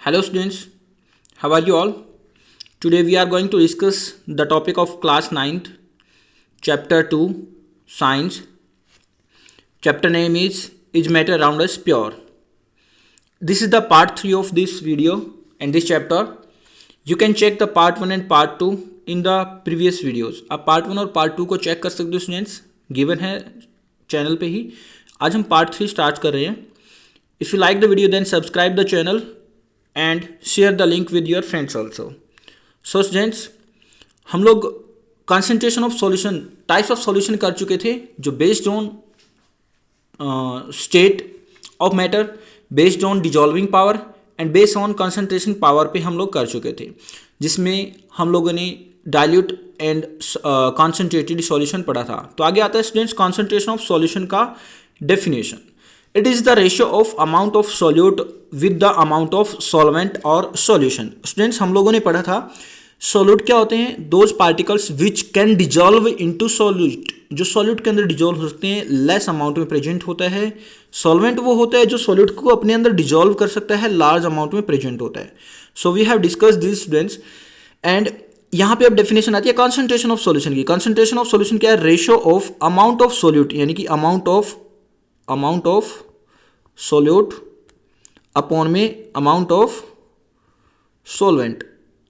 Hello students, how are you all? Today we are going to discuss the topic of class 9th, chapter 2, science. Chapter name is matter around us pure? This is the part 3 of this video and this chapter. You can check the part 1 and part 2 in the previous videos. आप part 1 और part 2 को check कर सकते हो students, given है channel पे ही. आज हम part 3 स्टार्ट कर रहे हैं. If you like the video then subscribe the channel and share the link with your friends also. So students, हम लोग concentration of solution, types of solution कर चुके थे जो based on state of matter, based on dissolving power and based on concentration power पे हम लोग कर चुके थे, जिसमें हम लोगों ने dilute and concentrated solution पढ़ा था. तो आगे आता है students concentration of solution का definition. It is the ratio of amount of solute with the amount of solvent or solution. Students, हम लोगों ने पढ़ा था solute क्या होते हैं? Those particles which can dissolve into solute, जो solute के अंदर dissolve हो सकते हैं, less amount में present होता है. Solvent वो होता है जो solute को अपने अंदर dissolve कर सकता है, large amount में present होता है. So we have discussed these students and यहाँ पे अब डेफिनेशन आती है concentration of solution की. Concentration of solution क्या है? Ratio of amount of solute, यानी कि amount of solute upon में amount of solvent.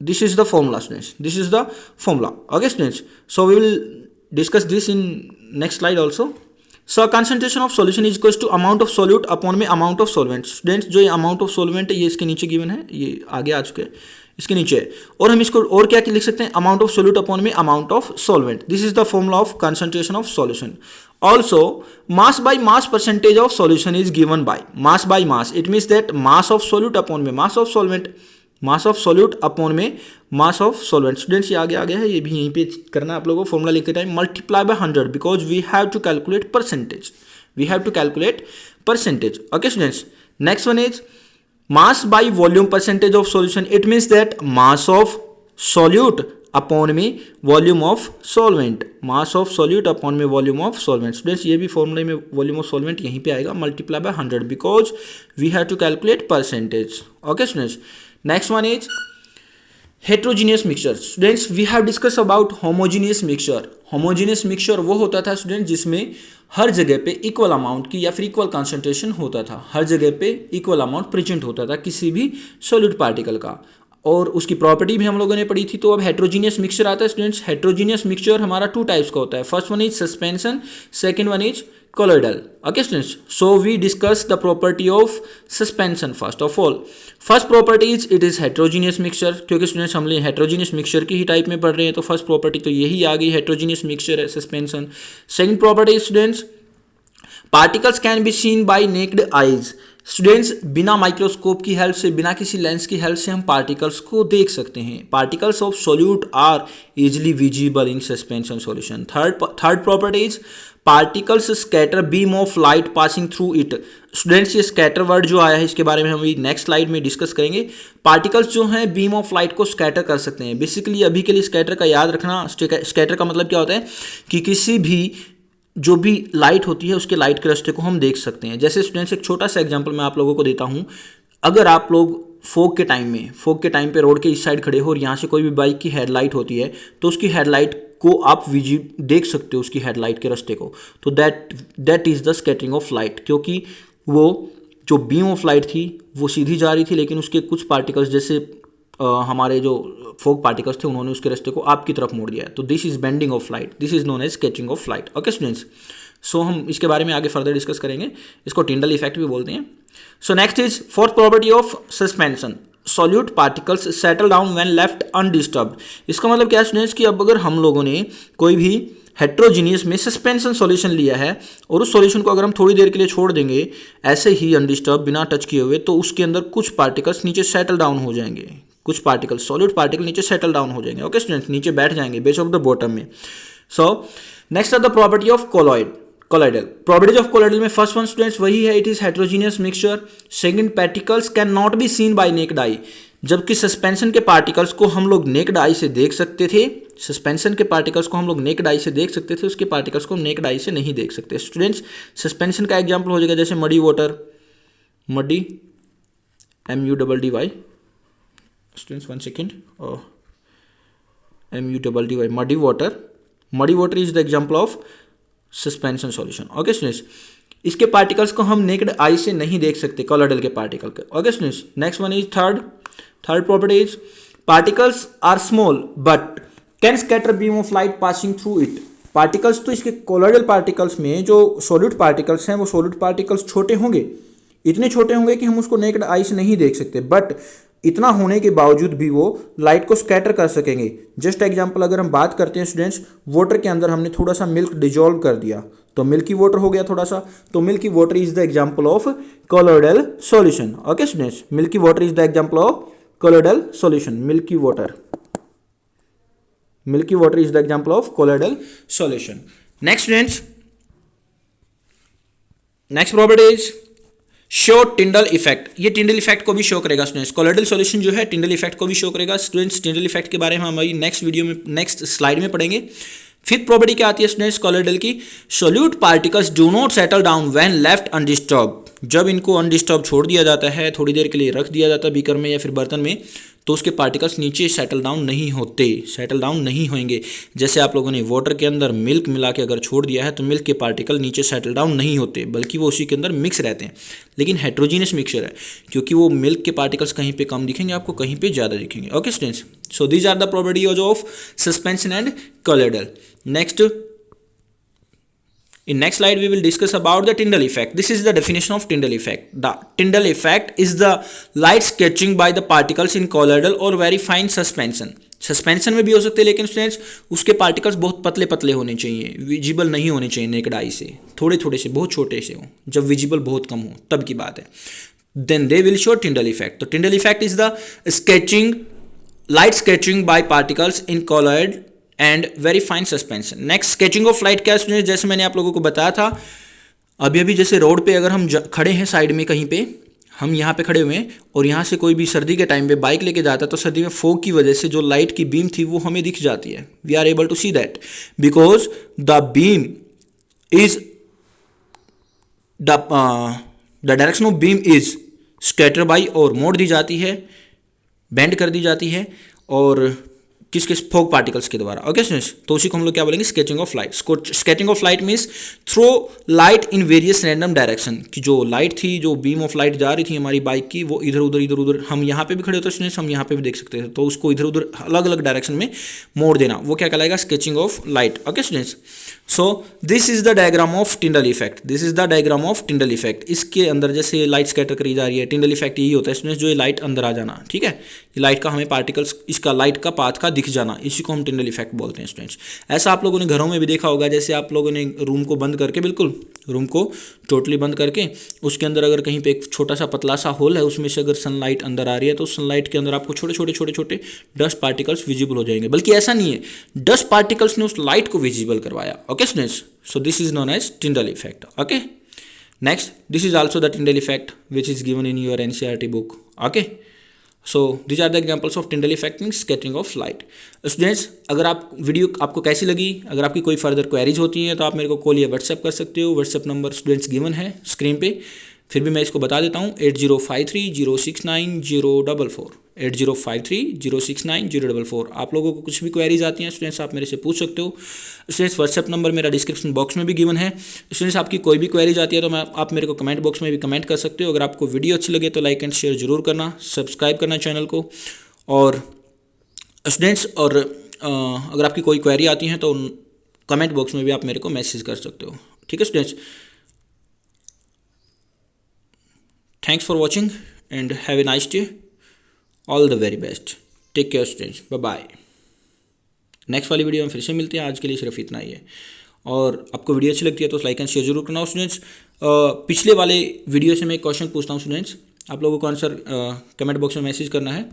This is the formula students. This is the formula. Okay students. So we will discuss this in next slide also. So concentration of solution is equals to amount of solute upon में amount of solvent. Students, जो ये amount of solvent है ये इसके नीचे given है, ये आगे आ चुके हैं, इसके नीचे है. और हम इसको और क्या लिख सकते हैं? amount of solute upon में amount of solvent. This is the formula of concentration of solution. Also, mass by mass percentage of solution is given by mass by mass. It means that mass of solute upon में mass of solvent, mass of solute upon में mass of solvent. Students, ये आगे आ गया है, ये भी यहीं पे करना है आप लोगों को. फॉर्मूला लिखते time multiply by 100 because we have to calculate percentage. We have to calculate percentage. Okay students. Next one is mass by volume percentage of solution. It means that mass of solute upon में volume of solvent, mass of solute upon में volume of solvent. Students, ये भी फॉर्मूले में volume of solvent यहीं पे आएगा multiply by 100 because we have to calculate percentage. Okay students. Next one is heterogeneous mixture. Students, we have discuss about homogeneous mixture. Homogeneous mixture वो होता था स्टूडेंट जिसमें हर जगह पे इक्वल अमाउंट की या फिर इक्वल कंसंट्रेशन होता था, हर जगह पे इक्वल अमाउंट प्रेजेंट होता था किसी भी सॉलिड पार्टिकल का, और उसकी प्रॉपर्टी भी हम लोगों ने पढ़ी थी. तो अब हेट्रोजीनियस मिक्सचर आता है स्टूडेंट्स. हेट्रोजीनियस मिक्सचर हमारा 2 टाइप्स का होता है. First one is suspension, second one is colloidal. Okay students. So we discuss the property of suspension first of all. First property is it is heterogeneous mixture. क्योंकि students हम लोग heterogeneous mixture की ही type में पढ़ रहे हैं, तो first property तो यही आ गई, हेट्रोजीनियस मिक्सचर है, suspension. Second property students, particles can be seen by naked eyes. Students, बिना माइक्रोस्कोप की हेल्प से, बिना किसी लेंस की हेल्प से हम पार्टिकल्स को देख सकते हैं. Particles of solute are easily visible in suspension solution. Third property is particles scatter beam of light passing through it. Students, ये स्कैटर वर्ड जो आया है इसके बारे में हम नेक्स्ट स्लाइड में डिस्कस करेंगे. पार्टिकल्स जो हैं बीम ऑफ लाइट को स्कैटर कर सकते हैं. बेसिकली अभी के लिए स्कैटर का याद रखना, स्कैटर का मतलब क्या होता है कि किसी भी जो भी लाइट होती है उसके लाइट के रास्ते को हम देख सकते हैं. जैसे स्टूडेंट्स, एक छोटा सा एग्जांपल मैं आप लोगों को देता हूं. अगर आप लोग फोग के टाइम पे रोड के इस साइड खड़े हो और यहाँ से कोई भी बाइक की हेडलाइट होती है तो उसकी हेडलाइट को आप देख सकते हो, उसकी हेडलाइट के रास्ते को. तो that is the scattering of light, क्योंकि वो जो बीम ऑफ लाइट थी वो सीधी जा रही थी, लेकिन उसके कुछ पार्टिकल्स जैसे हमारे जो फोक पार्टिकल्स थे उन्होंने उसके रास्ते को आपकी तरफ मोड़ दिया है. तो this is bending of light, this is known as sketching of light. Okay students. So हम इसके बारे में आगे फर्दर डिस्कस करेंगे. इसको टिंडल इफेक्ट भी बोलते हैं. So next is fourth property of suspension. Solute particles settle down when left undisturbed. इसका मतलब क्या है स्टूडेंट्स कि अब अगर हम लोगों ने कोई भी हेट्रोजीनियस में सस्पेंशन सॉल्यूशन लिया है और उस सॉल्यूशन को अगर हम थोड़ी देर के लिए छोड़ देंगे ऐसे ही अनडिस्टर्ब, बिना टच किए हुए, तो उसके अंदर कुछ पार्टिकल्स नीचे सेटल डाउन हो जाएंगे. कुछ पार्टिकल, सॉलिड पार्टिकल नीचे सेटल डाउन हो जाएंगे. ओके स्टूडेंट्स, नीचे बैठ जाएंगे बेस ऑफ द बॉटम में. So next are the property of colloidal. Properties of colloidal में फर्स्ट वन स्टूडेंट्स वही है, it is heterogeneous mixture. Second, particles can not be seen by naked eye. जबकि suspension के particles को हम लोग necked आई से देख सकते थे, सस्पेंशन के पार्टिकल्स को हम लोग नेक्ड आई से देख सकते थे, उसके पार्टिकल्स को नेक्ड आई से नहीं देख सकते. स्टूडेंट्स, सस्पेंशन का एग्जाम्पल हो जाएगा जैसे muddy water, muddy MUDDY, Students, 1 second. MUDDY, muddy water. Muddy water is the example of suspension solution. Okay students, इसके पार्टिकल्स को हम नेक्ड आई से नहीं देख सकते, कॉलोइडल के पार्टिकल के. Okay students, next one is third property is particles are small but can scatter beam of light passing through it. Particles तो इसके कॉलोइडल पार्टिकल्स में जो सॉलिड पार्टिकल्स हैं वो सॉलिड पार्टिकल्स छोटे होंगे, इतने छोटे होंगे कि हम उसको नेक्ड आई से नहीं देख सकते, बट इतना होने के बावजूद भी वो लाइट को स्कैटर कर सकेंगे. जस्ट एग्जांपल अगर हम बात करते हैं स्टूडेंट्स, वाटर के अंदर हमने थोड़ा सा मिल्क डिजोल्व कर दिया तो मिल्की वाटर हो गया थोड़ा सा, तो milky water is the example of colloidal solution. Okay students, milky water is the example of colloidal solution. Milky water is the example of colloidal solution. Next students, next property is show Tyndall effect. ये Tyndall effect को भी show करेगा students. Colloidal solution जो है Tyndall effect को भी show करेगा. Students, Tyndall effect के बारे में हमारी नेक्स्ट वीडियो में, नेक्स्ट स्लाइड में पढ़ेंगे. फिफ्थ प्रॉपर्टी क्या आती है स्टूडेंट्स कॉलोइडल की? Solute particles do not settle down when left undisturb. जब इनको अनडिस्टर्ब छोड़ दिया जाता है, थोड़ी देर के लिए रख दिया जाता है बीकर में या फिर बर्तन में, तो उसके पार्टिकल्स नीचे सेटल डाउन नहीं होंगे. जैसे आप लोगों ने वाटर के अंदर मिल्क मिला के अगर छोड़ दिया है तो मिल्क के पार्टिकल नीचे सेटल डाउन नहीं होते, बल्कि वो उसी के अंदर मिक्स रहते हैं. लेकिन हेट्रोजीनियस मिक्सचर है, क्योंकि वो मिल्क के पार्टिकल्स कहीं पे कम दिखेंगे आपको, कहीं पे ज़्यादा दिखेंगे. Okay students, so these are the properties of suspension and colloidal. Next, in next slide we will discuss about the Tyndall effect. This is the definition of Tyndall effect. The Tyndall effect is the light sketching by the particles in colloidal or very fine suspension. Suspension में भी हो सकते हैं, लेकिन students उसके particles बहुत पतले पतले होने चाहिए, विजिबल नहीं होने चाहिए नेकेड आई से, थोड़े थोड़े से, बहुत छोटे से हो. जब विजिबल बहुत कम हो तब की बात है. Then they will show Tyndall effect. तो Tyndall effect is the sketching, light sketching by particles in colloid and very fine suspension. Next, sketching of light क्या है? जैसे मैंने आप लोगों को बताया था अभी जैसे रोड पे अगर हम खड़े हैं साइड में कहीं पे, हम यहाँ पे खड़े हुए हैं और यहाँ से कोई भी सर्दी के टाइम पे बाइक लेके जाता है तो सर्दी में फोग की वजह से जो लाइट की बीम थी वो हमें दिख जाती है. We are able to see that because the beam is the direction of beam is scatter by, और मोड़ दी जाती है, बेंड कर दी जाती है, और किसके? फोग पार्टिकल्स के द्वारा. ओके स्टूडेंट्स, तो उसी को हम लोग क्या बोलेंगे? Scattering of light. Scattering of light means throw light in various random direction. कि जो लाइट थी, जो बीम ऑफ लाइट जा रही थी हमारी बाइक की, वो इधर उधर हम यहाँ पे भी खड़े होते हैं स्टूडेंट्स, हम यहाँ पे भी देख सकते हैं, तो उसको इधर उधर अलग अलग डायरेक्शन में मोड़ देना, वो क्या कहलाएगा? Sketching of light. Okay students, so this is the diagram of Tyndall effect. This is the diagram of Tyndall effect. इसके अंदर जैसे लाइट स्कैटर करी जा रही है, टिंडल इफेक्ट यही होता है स्टूडेंट्स, जो ये लाइट अंदर आ जाना. ठीक है, लाइट का हमें पार्टिकल्स, इसका लाइट का पाथ का दिख जाना, इसी को हम टिंडल इफेक्ट बोलते हैं स्टूडेंट्स. ऐसा आप लोगों ने घरों में भी देखा होगा, जैसे आप लोगों ने रूम को बंद करके, बिल्कुल रूम को टोटली बंद करके, उसके अंदर अगर कहीं पे एक छोटा सा पतला सा होल है, उसमें से अगर सनलाइट अंदर आ रही है तो सनलाइट के अंदर आपको छोटे छोटे डस्ट पार्टिकल्स विजिबल हो जाएंगे. बल्कि ऐसा नहीं है, डस्ट पार्टिकल्स ने उस लाइट को विजिबल करवाया. Okay students, so this is known as Tyndall effect. Okay, next, this is also the Tyndall effect which is given in your NCERT book. Okay, so these are the examples of Tyndall effect in scattering of light. Students, अगर आप video आपको कैसी लगी, अगर आपकी कोई further queries होती हैं तो आप मेरे को कॉल या व्हाट्सएप कर सकते हो. व्हाट्सएप नंबर स्टूडेंट्स गिवन है स्क्रीन पे, फिर भी मैं इसको बता देता हूँ 8053069044 8053069044. आप लोगों को कुछ भी क्वेरीज आती हैं स्टूडेंट्स, आप मेरे से पूछ सकते हो. स्टूडेंट्स, व्हाट्सएप नंबर मेरा डिस्क्रिप्शन बॉक्स में भी गिवन है. स्टूडेंट्स, आपकी कोई भी क्वेरीज आती है तो आप मेरे को कमेंट बॉक्स में भी कमेंट कर सकते हो. अगर आपको वीडियो अच्छी लगे तो लाइक एंड शेयर जरूर करना, सब्सक्राइब करना चैनल को. और स्टूडेंट्स, और अगर आपकी कोई क्वेरी आती है तो कमेंट बॉक्स में भी आप मेरे को मैसेज कर सकते हो. ठीक है students, thanks for watching and have a nice day. All the very best. Take care students. Bye bye. Next वाली वीडियो में फिर से मिलते हैं. आज के लिए सिर्फ इतना ही है. और आपको वीडियो अच्छी लगती है तो लाइक एंड शेयर जरूर करना स्टूडेंट्स. पिछले वाले वीडियो से मैं एक क्वेश्चन पूछता हूँ स्टूडेंट्स, आप लोगों को आंसर कमेंट बॉक्स में मैसेज करना है.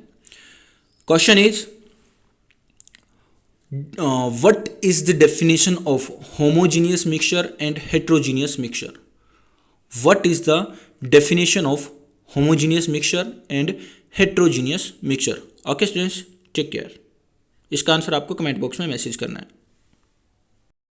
Question is what is the definition of homogeneous mixture and heterogeneous mixture? What is the definition of homogeneous mixture and heterogeneous mixture? Okay students, take care. इसका answer आपको comment box में message करना है.